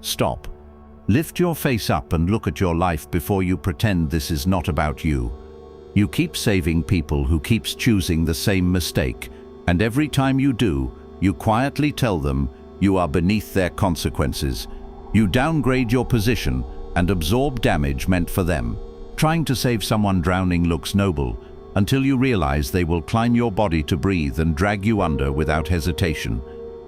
Stop. Lift your face up and look at your life before you pretend this is not about you. You keep saving people who keeps choosing the same mistake, and every time you do, you quietly tell them you are beneath their consequences. You downgrade your position and absorb damage meant for them. Trying to save someone drowning looks noble, until you realize they will climb your body to breathe and drag you under without hesitation.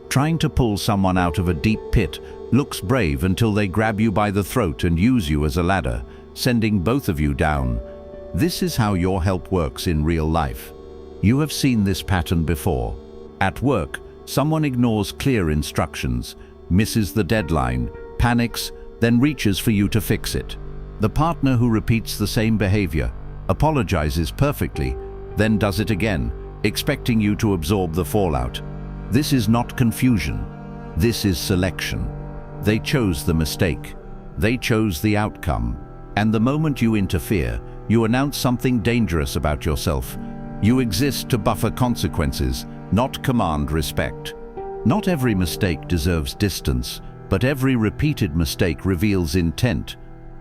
Trying to pull someone out of a deep pit looks brave until they grab you by the throat and use you as a ladder, sending both of you down. This is how your help works in real life. You have seen this pattern before. At work, someone ignores clear instructions, misses the deadline, panics, then reaches for you to fix it. The partner who repeats the same behavior, apologizes perfectly, then does it again, expecting you to absorb the fallout. This is not confusion. This is selection. They chose the mistake. They chose the outcome. And the moment you interfere, you announce something dangerous about yourself. You exist to buffer consequences, not command respect. Not every mistake deserves distance, but every repeated mistake reveals intent.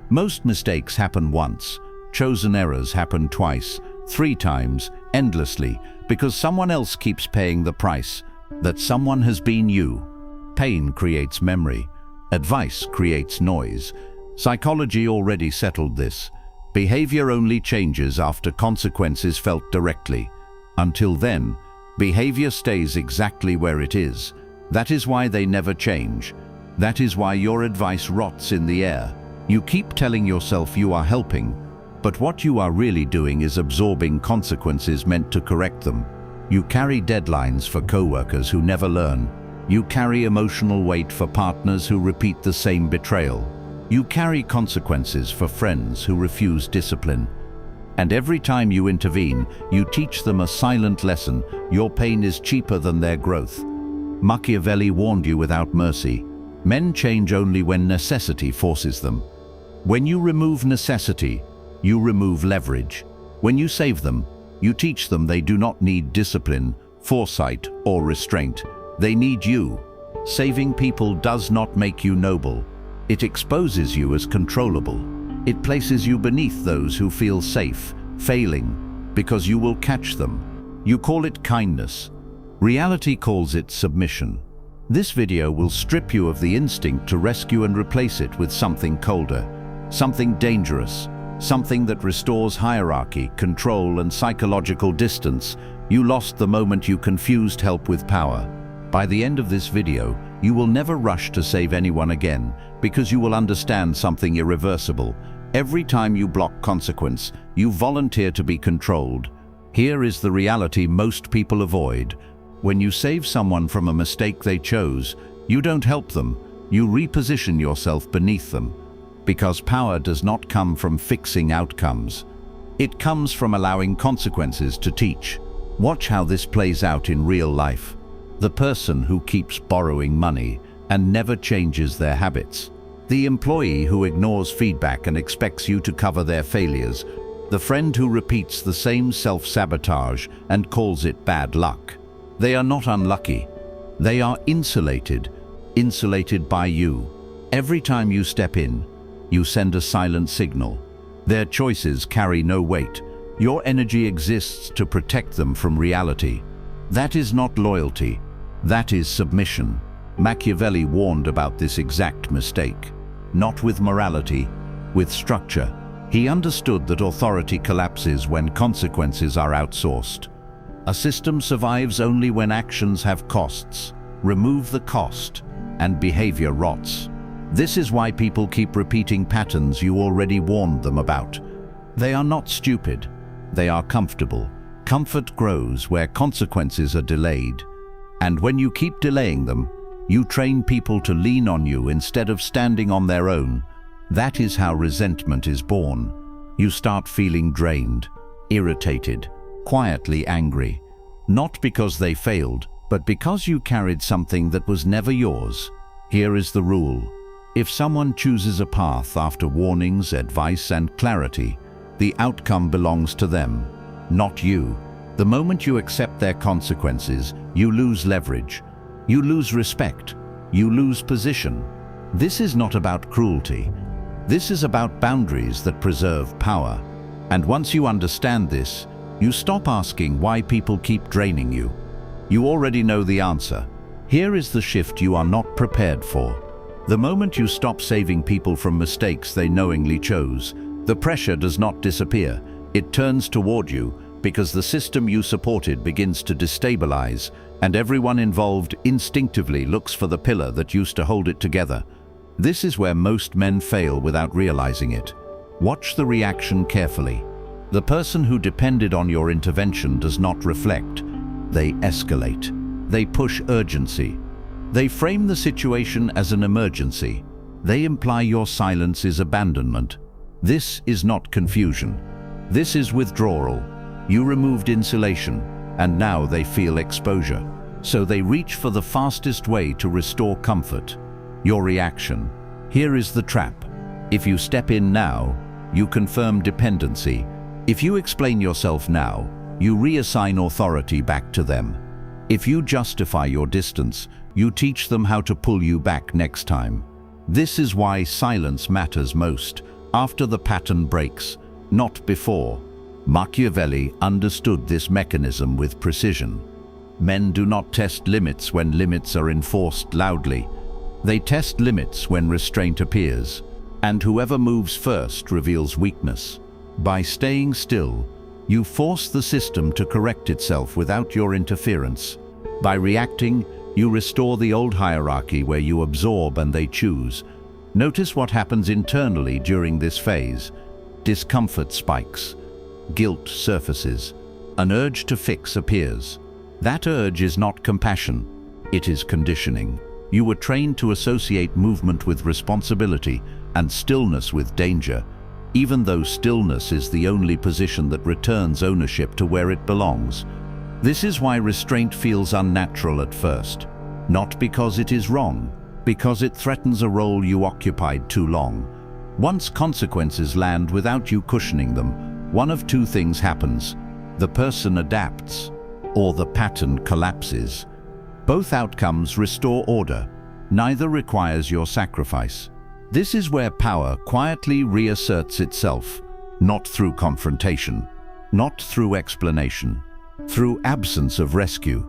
Most mistakes happen once. Chosen errors happen twice, 3 times, endlessly, because someone else keeps paying the price. That someone has been you. Pain creates memory. Advice creates noise. Psychology already settled this. Behavior only changes after consequences felt directly. Until then, behavior stays exactly where it is. That is why they never change. That is why your advice rots in the air. You keep telling yourself you are helping, but what you are really doing is absorbing consequences meant to correct them. You carry deadlines for co-workers who never learn. You carry emotional weight for partners who repeat the same betrayal. You carry consequences for friends who refuse discipline. And every time you intervene, you teach them a silent lesson. Your pain is cheaper than their growth. Machiavelli warned you without mercy. Men change only when necessity forces them. When you remove necessity, you remove leverage. When you save them, you teach them they do not need discipline, foresight, or restraint. They need you. Saving people does not make you noble. It exposes you as controllable. It places you beneath those who feel safe, failing, because you will catch them. You call it kindness. Reality calls it submission. This video will strip you of the instinct to rescue and replace it with something colder, something dangerous, something that restores hierarchy, control, and psychological distance. You lost the moment you confused help with power. By the end of this video, you will never rush to save anyone again, because you will understand something irreversible. Every time you block consequence, you volunteer to be controlled. Here is the reality most people avoid. When you save someone from a mistake they chose, you don't help them, you reposition yourself beneath them. Because power does not come from fixing outcomes. It comes from allowing consequences to teach. Watch how this plays out in real life. The person who keeps borrowing money and never changes their habits. The employee who ignores feedback and expects you to cover their failures. The friend who repeats the same self-sabotage and calls it bad luck. They are not unlucky. They are insulated. Insulated by you. Every time you step in, you send a silent signal. Their choices carry no weight. Your energy exists to protect them from reality. That is not loyalty. That is submission. Machiavelli warned about this exact mistake. Not with morality, with structure. He understood that authority collapses when consequences are outsourced. A system survives only when actions have costs. Remove the cost, and behavior rots. This is why people keep repeating patterns you already warned them about. They are not stupid. They are comfortable. Comfort grows where consequences are delayed. And when you keep delaying them, you train people to lean on you instead of standing on their own. That is how resentment is born. You start feeling drained, irritated, quietly angry. Not because they failed, but because you carried something that was never yours. Here is the rule. If someone chooses a path after warnings, advice, and clarity, the outcome belongs to them, not you. The moment you accept their consequences, you lose leverage. You lose respect. You lose position. This is not about cruelty. This is about boundaries that preserve power. And once you understand this, you stop asking why people keep draining you. You already know the answer. Here is the shift you are not prepared for. The moment you stop saving people from mistakes they knowingly chose, the pressure does not disappear. It turns toward you because the system you supported begins to destabilize, and everyone involved instinctively looks for the pillar that used to hold it together. This is where most men fail without realizing it. Watch the reaction carefully. The person who depended on your intervention does not reflect. They escalate. They push urgency. They frame the situation as an emergency. They imply your silence is abandonment. This is not confusion. This is withdrawal. You removed insulation, and now they feel exposure. So they reach for the fastest way to restore comfort. Your reaction. Here is the trap. If you step in now, you confirm dependency. If you explain yourself now, you reassign authority back to them. If you justify your distance, you teach them how to pull you back next time. This is why silence matters most, after the pattern breaks, not before. Machiavelli understood this mechanism with precision. Men do not test limits when limits are enforced loudly. They test limits when restraint appears, and whoever moves first reveals weakness. By staying still, you force the system to correct itself without your interference. By reacting, you restore the old hierarchy where you absorb and they choose. Notice what happens internally during this phase. Discomfort spikes. Guilt surfaces. An urge to fix appears. That urge is not compassion. It is conditioning. You were trained to associate movement with responsibility and stillness with danger, even though stillness is the only position that returns ownership to where it belongs. This is why restraint feels unnatural at first. Not because it is wrong, because it threatens a role you occupied too long. Once consequences land without you cushioning them, one of two things happens. The person adapts, or the pattern collapses. Both outcomes restore order. Neither requires your sacrifice. This is where power quietly reasserts itself, not through confrontation, not through explanation, through absence of rescue.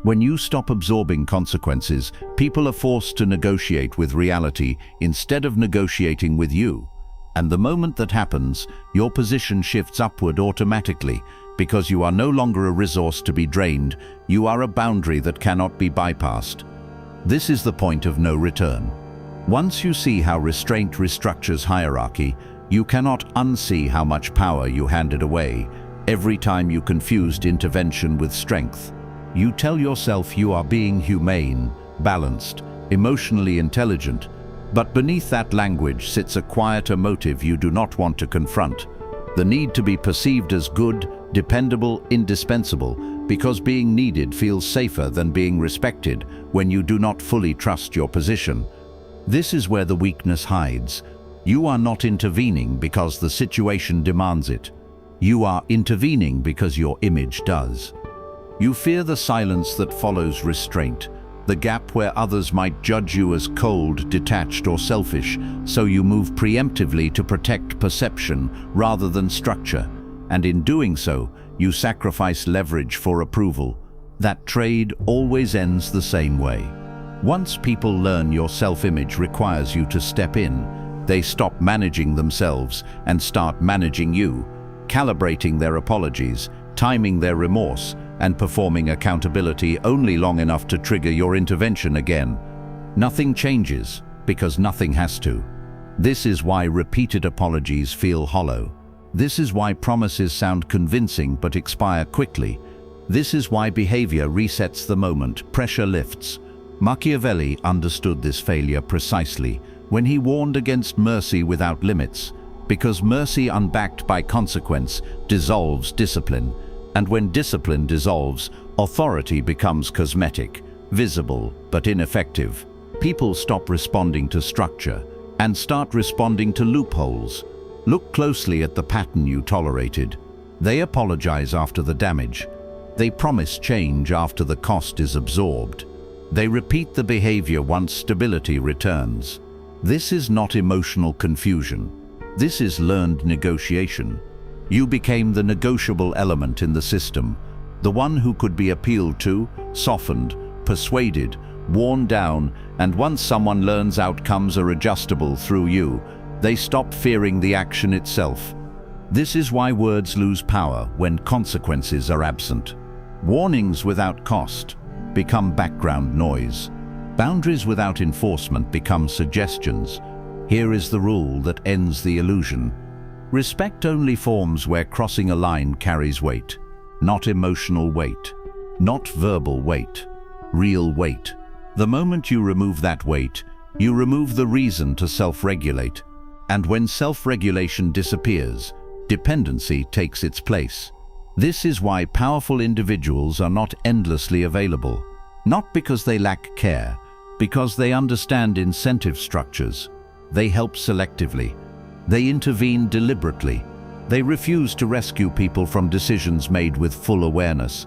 When you stop absorbing consequences, people are forced to negotiate with reality instead of negotiating with you. And the moment that happens, your position shifts upward automatically, because you are no longer a resource to be drained, you are a boundary that cannot be bypassed. This is the point of no return. Once you see how restraint restructures hierarchy, you cannot unsee how much power you handed away every time you confused intervention with strength. You tell yourself you are being humane, balanced, emotionally intelligent, but beneath that language sits a quieter motive you do not want to confront. The need to be perceived as good, dependable, indispensable, because being needed feels safer than being respected when you do not fully trust your position. This is where the weakness hides. You are not intervening because the situation demands it. You are intervening because your image does. You fear the silence that follows restraint, the gap where others might judge you as cold, detached, or selfish, so you move preemptively to protect perception rather than structure. And in doing so, you sacrifice leverage for approval. That trade always ends the same way. Once people learn your self-image requires you to step in, they stop managing themselves and start managing you, calibrating their apologies, timing their remorse, and performing accountability only long enough to trigger your intervention again. Nothing changes because nothing has to. This is why repeated apologies feel hollow. This is why promises sound convincing but expire quickly. This is why behavior resets the moment pressure lifts. Machiavelli understood this failure precisely when he warned against mercy without limits, because mercy unbacked by consequence dissolves discipline. And when discipline dissolves, authority becomes cosmetic, visible but ineffective. People stop responding to structure and start responding to loopholes. Look closely at the pattern you tolerated. They apologize after the damage. They promise change after the cost is absorbed. They repeat the behavior once stability returns. This is not emotional confusion. This is learned negotiation. You became the negotiable element in the system, the one who could be appealed to, softened, persuaded, worn down, and once someone learns outcomes are adjustable through you, they stop fearing the action itself. This is why words lose power when consequences are absent. Warnings without cost become background noise. Boundaries without enforcement become suggestions. Here is the rule that ends the illusion. Respect only forms where crossing a line carries weight. Not emotional weight. Not verbal weight. Real weight. The moment you remove that weight, you remove the reason to self-regulate. And when self-regulation disappears, dependency takes its place. This is why powerful individuals are not endlessly available. Not because they lack care, because they understand incentive structures. They help selectively. They intervene deliberately. They refuse to rescue people from decisions made with full awareness.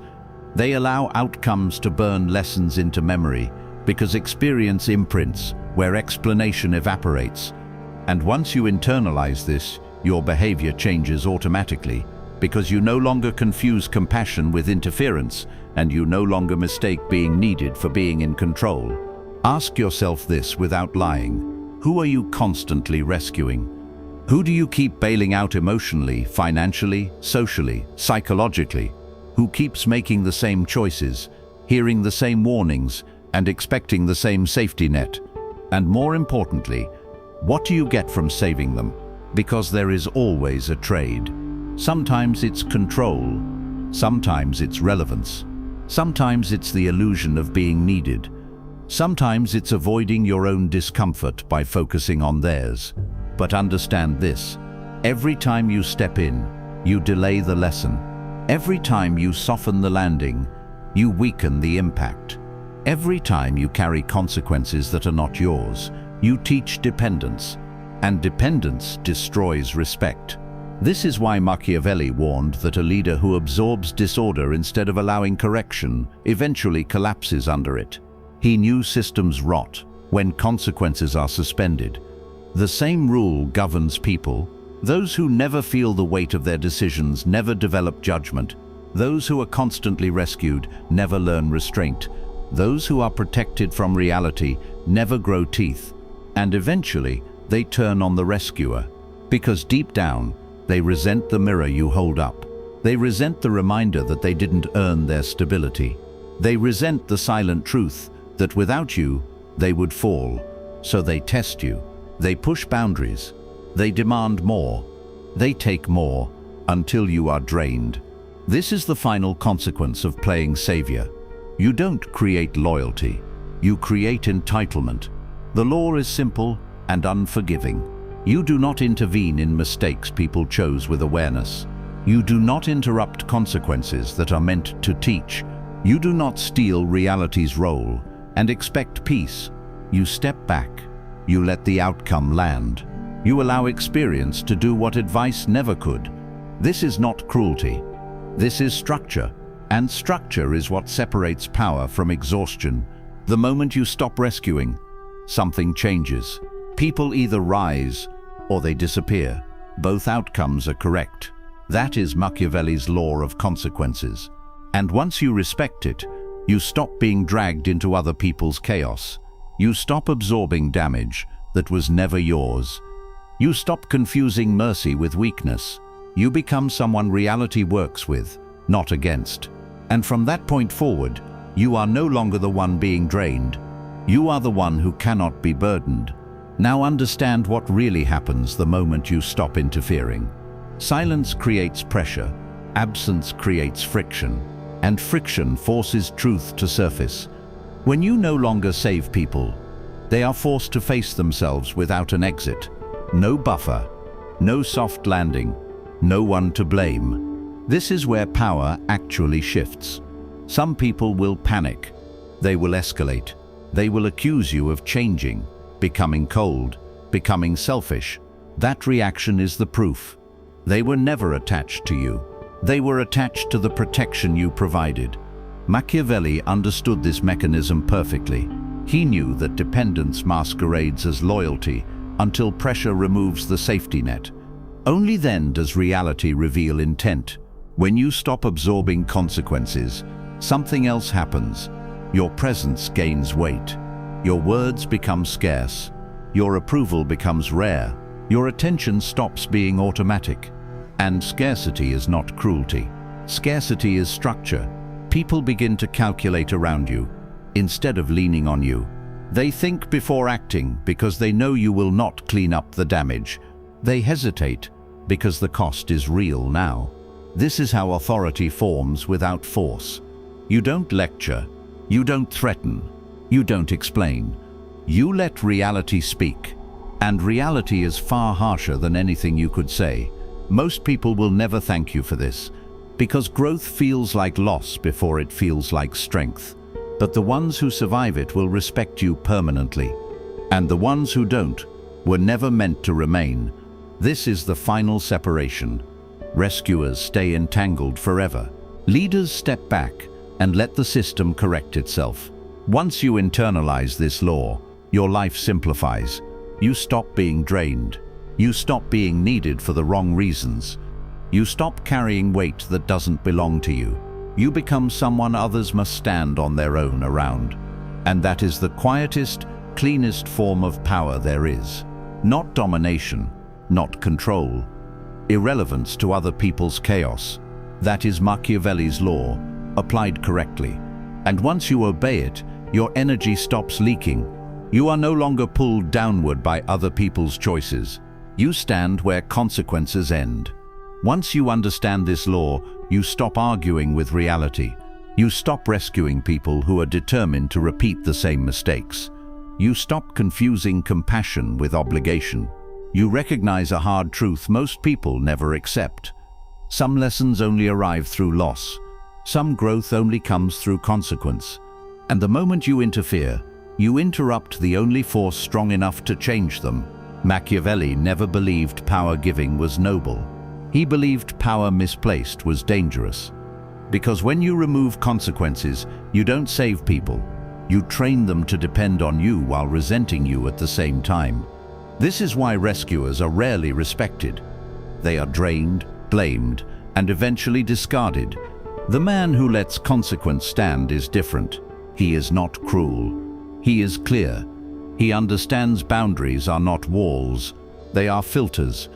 They allow outcomes to burn lessons into memory, because experience imprints where explanation evaporates. And once you internalize this, your behavior changes automatically, because you no longer confuse compassion with interference, and you no longer mistake being needed for being in control. Ask yourself this without lying. Who are you constantly rescuing? Who do you keep bailing out emotionally, financially, socially, psychologically? Who keeps making the same choices, hearing the same warnings, and expecting the same safety net? And more importantly, what do you get from saving them? Because there is always a trade. Sometimes it's control, sometimes it's relevance, sometimes it's the illusion of being needed, sometimes it's avoiding your own discomfort by focusing on theirs. But understand this, every time you step in, you delay the lesson. Every time you soften the landing, you weaken the impact. Every time you carry consequences that are not yours, you teach dependence, and dependence destroys respect. This is why Machiavelli warned that a leader who absorbs disorder instead of allowing correction eventually collapses under it. He knew systems rot when consequences are suspended. The same rule governs people. Those who never feel the weight of their decisions never develop judgment. Those who are constantly rescued never learn restraint. Those who are protected from reality never grow teeth. And eventually, they turn on the rescuer. Because deep down, they resent the mirror you hold up. They resent the reminder that they didn't earn their stability. They resent the silent truth that without you, they would fall. So they test you. They push boundaries. They demand more. They take more until you are drained. This is the final consequence of playing savior. You don't create loyalty. You create entitlement. The law is simple and unforgiving. You do not intervene in mistakes people chose with awareness. You do not interrupt consequences that are meant to teach. You do not steal reality's role and expect peace. You step back. You let the outcome land. You allow experience to do what advice never could. This is not cruelty. This is structure. And structure is what separates power from exhaustion. The moment you stop rescuing, something changes. People either rise or they disappear. Both outcomes are correct. That is Machiavelli's law of consequences. And once you respect it, you stop being dragged into other people's chaos. You stop absorbing damage that was never yours. You stop confusing mercy with weakness. You become someone reality works with, not against. And from that point forward, you are no longer the one being drained. You are the one who cannot be burdened. Now understand what really happens the moment you stop interfering. Silence creates pressure, absence creates friction, and friction forces truth to surface. When you no longer save people, they are forced to face themselves without an exit. No buffer, no soft landing, no one to blame. This is where power actually shifts. Some people will panic. They will escalate. They will accuse you of changing, becoming cold, becoming selfish. That reaction is the proof. They were never attached to you. They were attached to the protection you provided. Machiavelli understood this mechanism perfectly. He knew that dependence masquerades as loyalty until pressure removes the safety net. Only then does reality reveal intent. When you stop absorbing consequences, something else happens. Your presence gains weight. Your words become scarce. Your approval becomes rare. Your attention stops being automatic. And scarcity is not cruelty. Scarcity is structure. People begin to calculate around you, instead of leaning on you. They think before acting because they know you will not clean up the damage. They hesitate because the cost is real now. This is how authority forms without force. You don't lecture. You don't threaten. You don't explain. You let reality speak. And reality is far harsher than anything you could say. Most people will never thank you for this, because growth feels like loss before it feels like strength. But the ones who survive it will respect you permanently. And the ones who don't were never meant to remain. This is the final separation. Rescuers stay entangled forever. Leaders step back and let the system correct itself. Once you internalize this law, your life simplifies. You stop being drained. You stop being needed for the wrong reasons. You stop carrying weight that doesn't belong to you. You become someone others must stand on their own around. And that is the quietest, cleanest form of power there is. Not domination, not control. Irrelevance to other people's chaos. That is Machiavelli's law, applied correctly. And once you obey it, your energy stops leaking. You are no longer pulled downward by other people's choices. You stand where consequences end. Once you understand this law, you stop arguing with reality. You stop rescuing people who are determined to repeat the same mistakes. You stop confusing compassion with obligation. You recognize a hard truth most people never accept. Some lessons only arrive through loss. Some growth only comes through consequence. And the moment you interfere, you interrupt the only force strong enough to change them. Machiavelli never believed power-giving was noble. He believed power misplaced was dangerous. Because when you remove consequences, you don't save people. You train them to depend on you while resenting you at the same time. This is why rescuers are rarely respected. They are drained, blamed, and eventually discarded. The man who lets consequence stand is different. He is not cruel. He is clear. He understands boundaries are not walls. They are filters,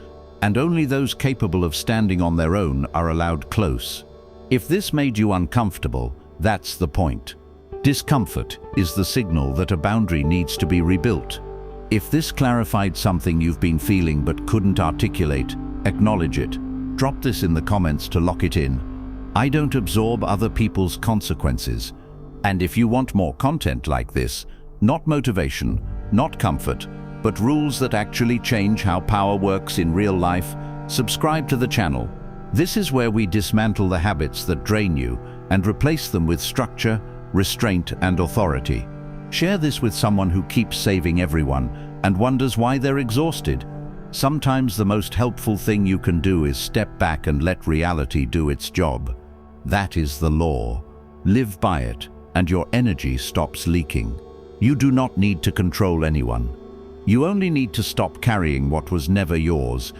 and only those capable of standing on their own are allowed close. If this made you uncomfortable, that's the point. Discomfort is the signal that a boundary needs to be rebuilt. If this clarified something you've been feeling but couldn't articulate, acknowledge it. Drop this in the comments to lock it in. I don't absorb other people's consequences. And if you want more content like this, not motivation, not comfort, but rules that actually change how power works in real life, subscribe to the channel. This is where we dismantle the habits that drain you and replace them with structure, restraint, and authority. Share this with someone who keeps saving everyone and wonders why they're exhausted. Sometimes the most helpful thing you can do is step back and let reality do its job. That is the law. Live by it, and your energy stops leaking. You do not need to control anyone. You only need to stop carrying what was never yours